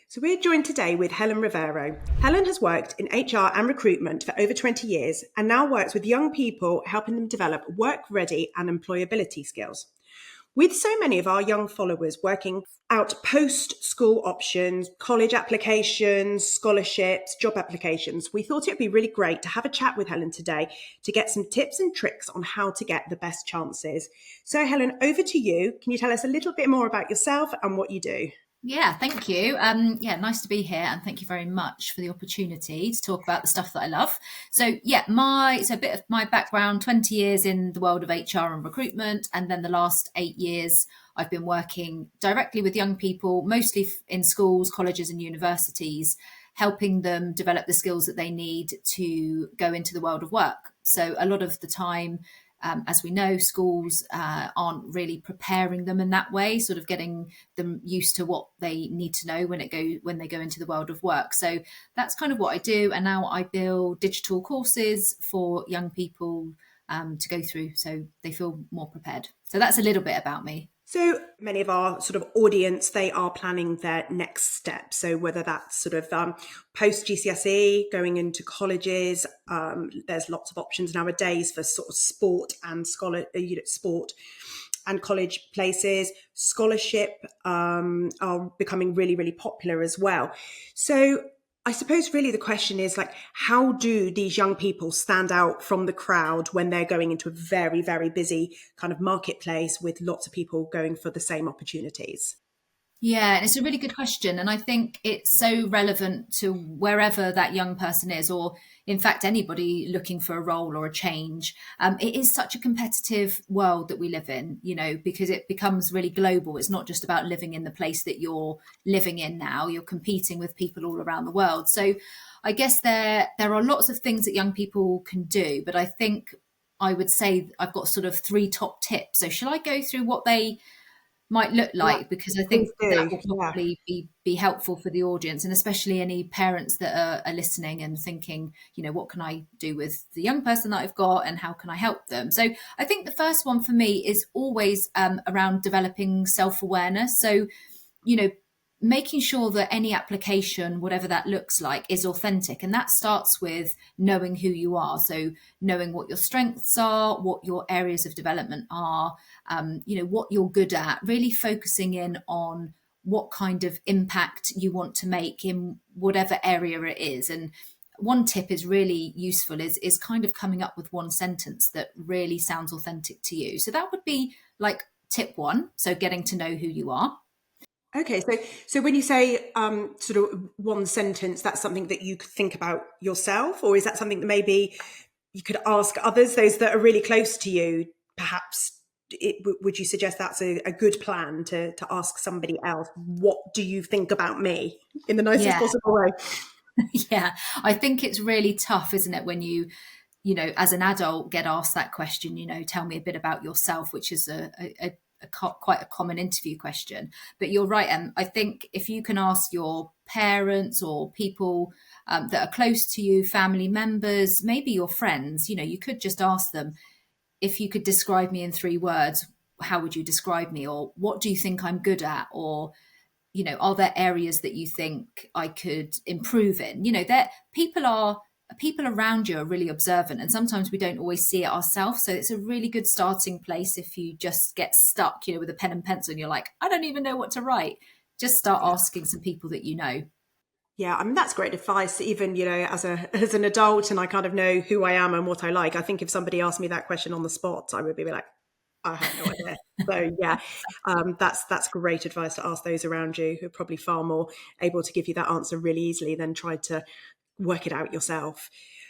So we're joined today with Helen Rivero. Helen has worked in HR and recruitment for over 20 years and now works with young people, helping them develop work-ready and employability skills. With so many of our young followers working out post-school options, college applications, scholarships, job applications, we thought it would be really great to have a chat with Helen today to get some tips and tricks on how to get the best chances. So Helen, over to you. Can you tell us a little bit more about yourself and what you do? Yeah, thank you. Nice to be here, and thank you very much for the opportunity to talk about the stuff that I love. So a bit of my background: 20 years in the world of HR and recruitment, and then the last 8 years I've been working directly with young people, mostly in schools, colleges, and universities, helping them develop the skills that they need to go into the world of work. So a lot of the time, as we know, schools aren't really preparing them in that way, sort of getting them used to what they need to know when they go into the world of work. So that's kind of what I do, and now I build digital courses for young people to go through, so they feel more prepared. So that's a little bit about me. So many of our sort of audience, they are planning their next step. So whether that's sort of post GCSE, going into colleges, there's lots of options nowadays for sort of sport and sport and college places. Scholarship are becoming really, really popular as well. So I suppose really the question is like, how do these young people stand out from the crowd when they're going into a very, very busy kind of marketplace with lots of people going for the same opportunities? Yeah, and it's a really good question. And I think it's so relevant to wherever that young person is, or in fact, anybody looking for a role or a change. It is such a competitive world that we live in, because it becomes really global. It's not just about living in the place that you're living in now, you're competing with people all around the world. So I guess there are lots of things that young people can do, but I think I would say I've got sort of three top tips. So shall I go through what they might look Yeah, like, because I please think that do. will Yeah. probably be helpful for the audience, and especially any parents that are listening and thinking, what can I do with the young person that I've got and how can I help them? So I think the first one for me is always around developing self-awareness. So, you know, making sure that any application, whatever that looks like, is authentic. And that starts with knowing who you are. So knowing what your strengths are, what your areas of development are, what you're good at, really focusing in on what kind of impact you want to make in whatever area it is. And one tip is really useful is kind of coming up with one sentence that really sounds authentic to you. So that would be like tip one. So getting to know who you are. Okay, so when you say sort of one sentence, that's something that you could think about yourself, or is that something that maybe you could ask others, those that are really close to you? Perhaps would you suggest that's a good plan to ask somebody else, what do you think about me, in the nicest Yeah. possible way? Yeah, I think it's really tough, isn't it, when as an adult, get asked that question, tell me a bit about yourself, which is quite a common interview question. But you're right, and I think if you can ask your parents or people that are close to you, family members, maybe your friends, you could just ask them, if you could describe me in 3 words, how would you describe me? Or what do you think I'm good at? Or are there areas that you think I could improve in? That people around you are really observant, and sometimes we don't always see it ourselves. So it's a really good starting place if you just get stuck, with a pen and pencil and you're like, I don't even know what to write. Just start asking some people that you know. Yeah, I mean that's great advice. Even as an adult, and I kind of know who I am and what I like. I think if somebody asked me that question on the spot, I would be like, I have no idea. So yeah, that's great advice to ask those around you who are probably far more able to give you that answer really easily than try to work it out yourself.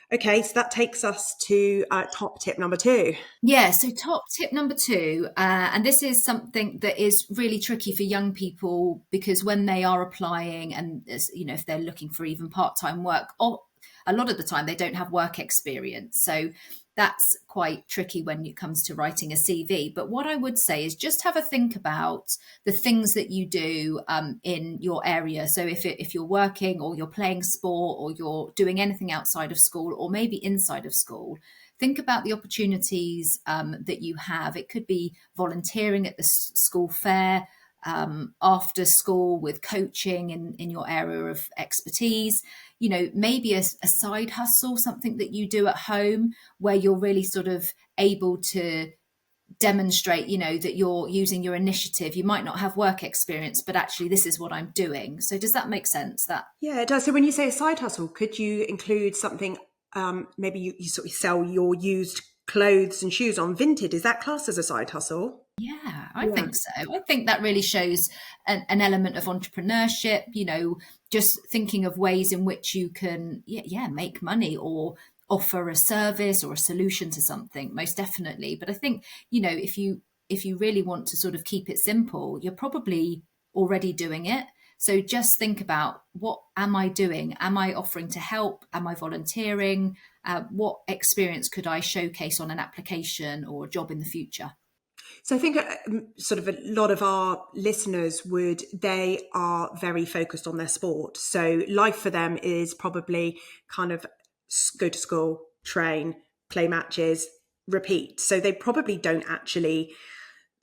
Okay, so that takes us to top tip number two. Yeah, so top tip number two, and this is something that is really tricky for young people, because when they are applying and if they're looking for even part-time work, or a lot of the time they don't have work experience. So that's quite tricky when it comes to writing a CV. But what I would say is just have a think about the things that you do in your area. So if you're working or you're playing sport or you're doing anything outside of school or maybe inside of school, think about the opportunities that you have. It could be volunteering at the school fair, after school with coaching in your area of expertise, maybe a side hustle, something that you do at home where you're really sort of able to demonstrate, that you're using your initiative. You might not have work experience, but actually this is what I'm doing. So does that make sense? That Yeah, it does. So when you say a side hustle, could you include something, maybe you sort of sell your used clothes and shoes on Vinted? Is that classed as a side hustle? Yeah, I Yeah. think so. I think that really shows an element of entrepreneurship, just thinking of ways in which you can, make money or offer a service or a solution to something, most definitely. But I think, if you really want to sort of keep it simple, you're probably already doing it. So just think about, what am I doing? Am I offering to help? Am I volunteering? What experience could I showcase on an application or a job in the future? So I think sort of a lot of our listeners they are very focused on their sport. So life for them is probably kind of go to school, train, play matches, repeat. So they probably don't actually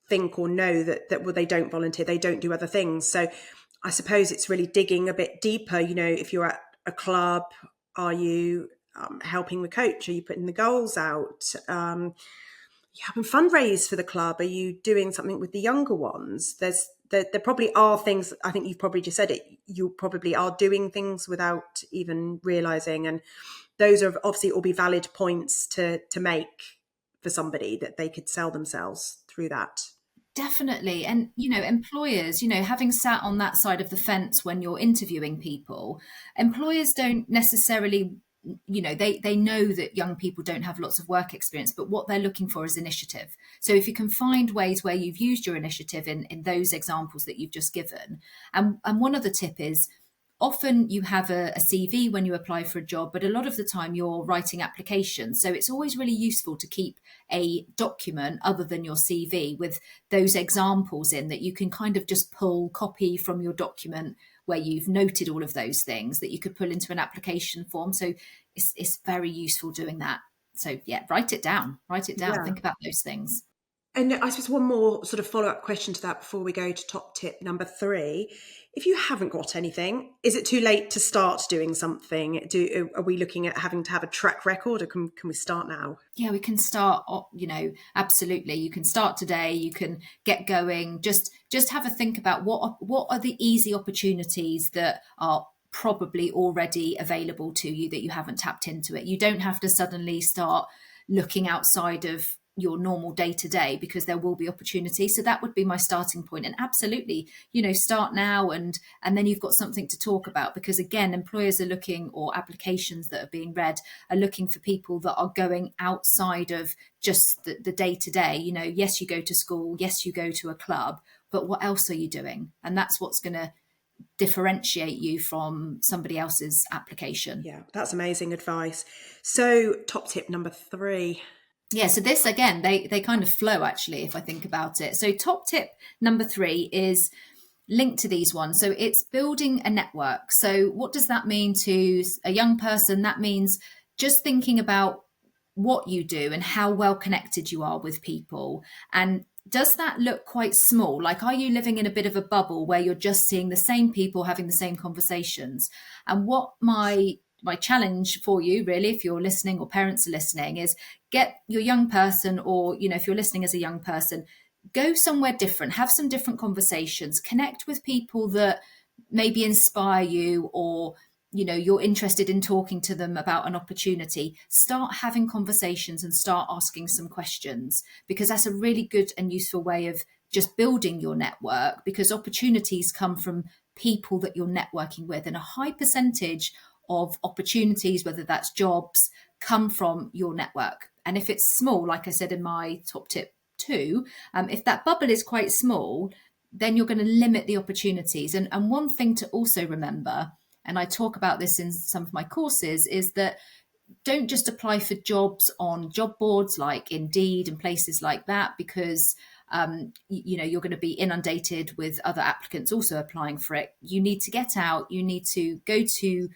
think or know that well, they don't volunteer, they don't do other things. So I suppose it's really digging a bit deeper. If you're at a club, are you helping the coach? Are you putting the goals out? You having fundraise for the club? Are you doing something with the younger ones? There probably are things. I think you've probably just said it. You probably are doing things without even realizing, and those are obviously all be valid points to make for somebody that they could sell themselves through that. Definitely. And, employers, having sat on that side of the fence when you're interviewing people, employers don't necessarily, they know that young people don't have lots of work experience, but what they're looking for is initiative. So if you can find ways where you've used your initiative in those examples that you've just given, and one other tip is, often you have a CV when you apply for a job, but a lot of the time you're writing applications. So it's always really useful to keep a document other than your CV with those examples in, that you can kind of just pull copy from your document where you've noted all of those things that you could pull into an application form. So it's very useful doing that. So yeah, write it down, Yeah. think about those things. And I suppose one more sort of follow-up question to that before we go to top tip number 3. If you haven't got anything, is it too late to start doing something? Are we looking at having to have a track record, or can we start now? Yeah, we can start, absolutely. You can start today, you can get going. Just have a think about what are the easy opportunities that are probably already available to you that you haven't tapped into it. You don't have to suddenly start looking outside of your normal day to day, because there will be opportunities. So that would be my starting point. And absolutely, start now, and then you've got something to talk about, because again, employers are looking, or applications that are being read are looking for people that are going outside of just the day to day. Yes, you go to school, yes, you go to a club, but what else are you doing? And that's what's going to differentiate you from somebody else's application. Yeah, that's amazing advice. So top tip number 3. Yeah, so this again, they kind of flow actually, if I think about it. So top tip number 3 is linked to these ones. So it's building a network. So what does that mean to a young person? That means just thinking about what you do and how well connected you are with people. And does that look quite small? Like, are you living in a bit of a bubble where you're just seeing the same people having the same conversations? And what my challenge for you, really, if you're listening or parents are listening, is get your young person, or if you're listening as a young person, go somewhere different, have some different conversations, connect with people that maybe inspire you, or you're interested in talking to them about an opportunity. Start having conversations and start asking some questions, because that's a really good and useful way of just building your network, because opportunities come from people that you're networking with, and a high percentage of opportunities, whether that's jobs, come from your network. And if it's small, like I said in my top tip 2, if that bubble is quite small, then you're going to limit the opportunities. And one thing to also remember, and I talk about this in some of my courses, is that don't just apply for jobs on job boards like Indeed and places like that, because you're going to be inundated with other applicants also applying for it. You need to get out, you need to go to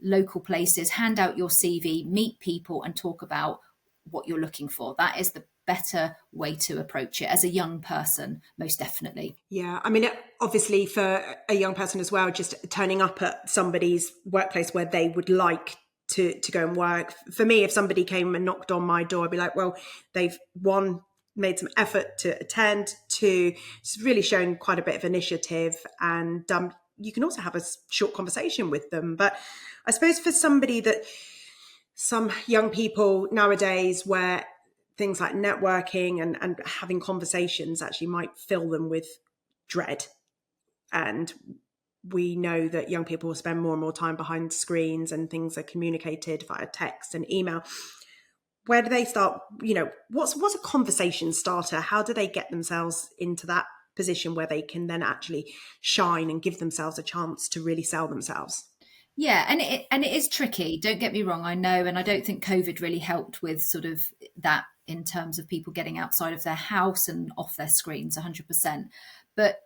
local places, hand out your CV, meet people, and talk about what you're looking for. That is the better way to approach it as a young person, most definitely. Yeah, I mean, obviously for a young person as well, just turning up at somebody's workplace where they would like to go and work. For me, if somebody came and knocked on my door, I'd be like, well, they've one made some effort to attend, two, it's really shown quite a bit of initiative, and you can also have a short conversation with them. But I suppose for somebody that some young people nowadays where things like networking and having conversations actually might fill them with dread. And we know that young people will spend more and more time behind screens and things are communicated via text and email. Where do they start? What's a conversation starter? How do they get themselves into that position where they can then actually shine and give themselves a chance to really sell themselves? Yeah, and it is tricky. Don't get me wrong. I know, and I don't think COVID really helped with sort of that in terms of people getting outside of their house and off their screens 100%. But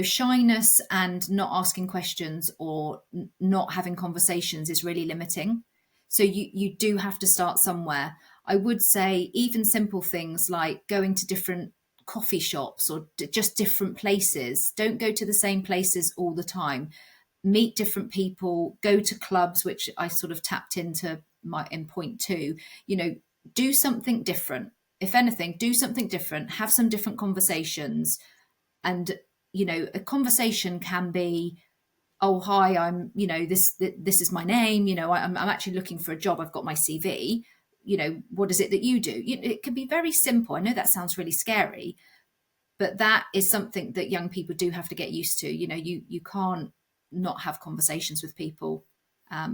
shyness and not asking questions or not having conversations is really limiting. So you do have to start somewhere. I would say even simple things like going to different coffee shops or just different places. Don't go to the same places all the time. Meet different people, go to clubs, which I sort of tapped into in point two. Do something different. If anything, do something different, have some different conversations. And a conversation can be, oh hi, I'm this is my name, I'm actually looking for a job, I've got my CV, what is it that you do? It can be very simple. I know that sounds really scary, but that is something that young people do have to get used to. You can't not have conversations with people.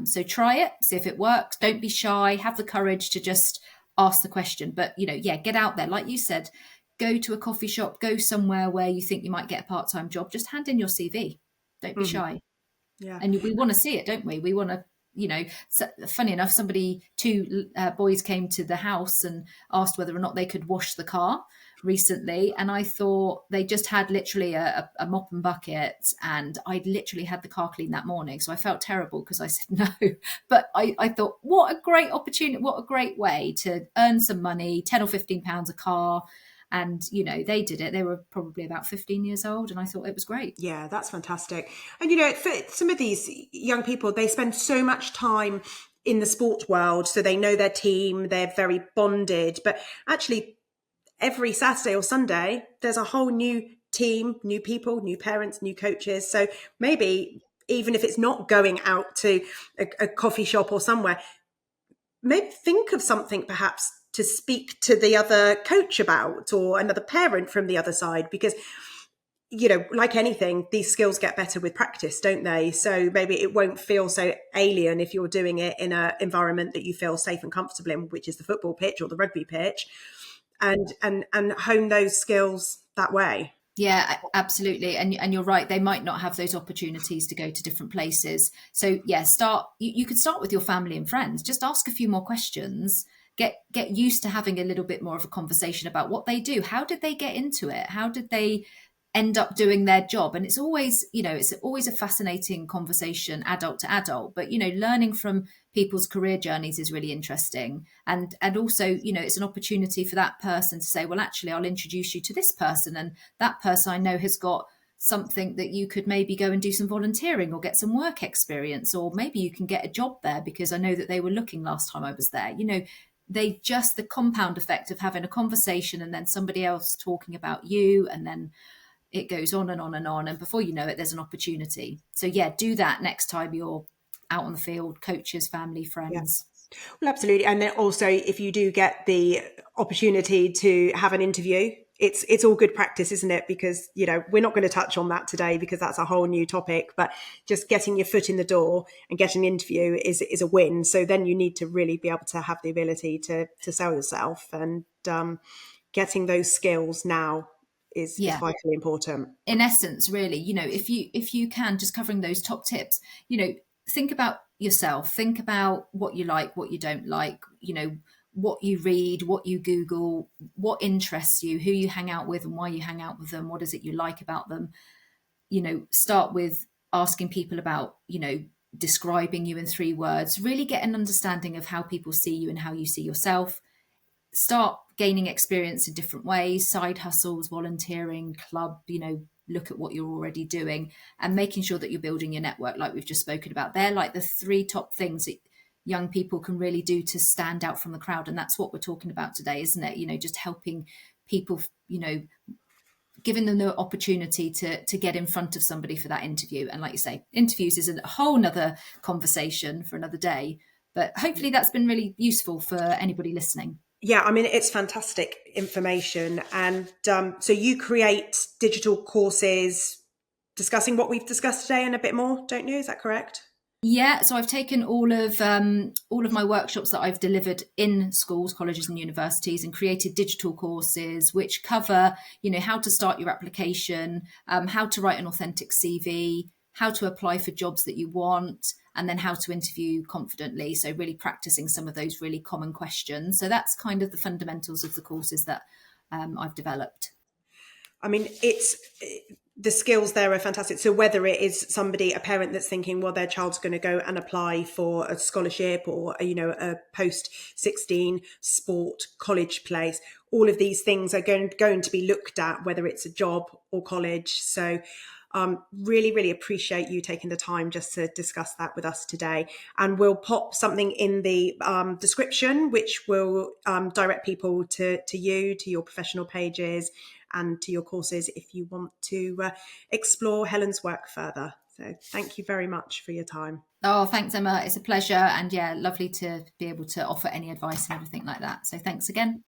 So try it, see if it works. Don't be shy, have the courage to just ask the question. But get out there, like you said, go to a coffee shop, go somewhere where you think you might get a part-time job, just hand in your CV. Don't be shy. Yeah. And we want to see it, don't we? We want to, funny enough, two boys came to the house and asked whether or not they could wash the car recently. And I thought they just had literally a mop and bucket, and I'd literally had the car cleaned that morning. So I felt terrible because I said no. But I thought, what a great opportunity, what a great way to earn some money, 10 or 15 pounds a car. And, they did it. They were probably about 15 years old. And I thought it was great. Yeah, that's fantastic. And, for some of these young people, they spend so much time in the sport world. So they know their team, they're very bonded. But actually, every Saturday or Sunday, there's a whole new team, new people, new parents, new coaches. So maybe even if it's not going out to a coffee shop or somewhere, maybe think of something perhaps to speak to the other coach about or another parent from the other side, because like anything, these skills get better with practice, don't they? So maybe it won't feel so alien if you're doing it in an environment that you feel safe and comfortable in, which is the football pitch or the rugby pitch, and hone those skills that way. Yeah, absolutely. And you're right. They might not have those opportunities to go to different places. So yeah, you could start with your family and friends. Just ask a few more questions. Get used to having a little bit more of a conversation about what they do. How did they get into it? How did they end up doing their job? And it's always a fascinating conversation, adult to adult, but learning from people's career journeys is really interesting. And also, it's an opportunity for that person to say, well, actually, I'll introduce you to this person, and that person I know has got something that you could maybe go and do some volunteering or get some work experience, or maybe you can get a job there because I know that they were looking last time I was there. The compound effect of having a conversation and then somebody else talking about you, and then it goes on and on and on. And before you know it, there's an opportunity. So yeah, do that next time you're out on the field, coaches, family, friends. Yeah. Well, absolutely. And then also, if you do get the opportunity to have an interview, it's all good practice, isn't it? Because, we're not going to touch on that today because that's a whole new topic, but just getting your foot in the door and getting an interview is a win. So then you need to really be able to have the ability to sell yourself, and getting those skills now is vitally important. In essence, really, if you can, just covering those top tips, think about yourself, think about what you like, what you don't like, what you read, what you Google, what interests you, who you hang out with and why you hang out with them, what is it you like about them. Start with asking people about, describing you in 3 words, really get an understanding of how people see you and how you see yourself. start gaining experience in different ways, side hustles, volunteering, club, look at what you're already doing and making sure that you're building your network like we've just spoken about. They're like the three top things that young people can really do to stand out from the crowd. And that's what we're talking about today, isn't it? Just helping people, giving them the opportunity to get in front of somebody for that interview. And like you say, interviews is a whole nother conversation for another day. But hopefully that's been really useful for anybody listening. Yeah, I mean, it's fantastic information. And so you create digital courses discussing what we've discussed today and a bit more, don't you? Is that correct? Yeah, so I've taken all of my workshops that I've delivered in schools, colleges, and universities, and created digital courses which cover, how to start your application, how to write an authentic CV, how to apply for jobs that you want, and then how to interview confidently. So really practicing some of those really common questions. So that's kind of the fundamentals of the courses that I've developed. I mean, the skills there are fantastic. So whether it is a parent that's thinking, well, their child's going to go and apply for a scholarship or, a post-16 sport college place, all of these things are going to be looked at, whether it's a job or college. So really, really appreciate you taking the time just to discuss that with us today. And we'll pop something in the description, which will direct people to you, to your professional pages and to your courses if you want to explore Helen's work further. So thank you very much for your time. Oh, thanks, Emma. It's a pleasure. And yeah, lovely to be able to offer any advice and everything like that. So thanks again.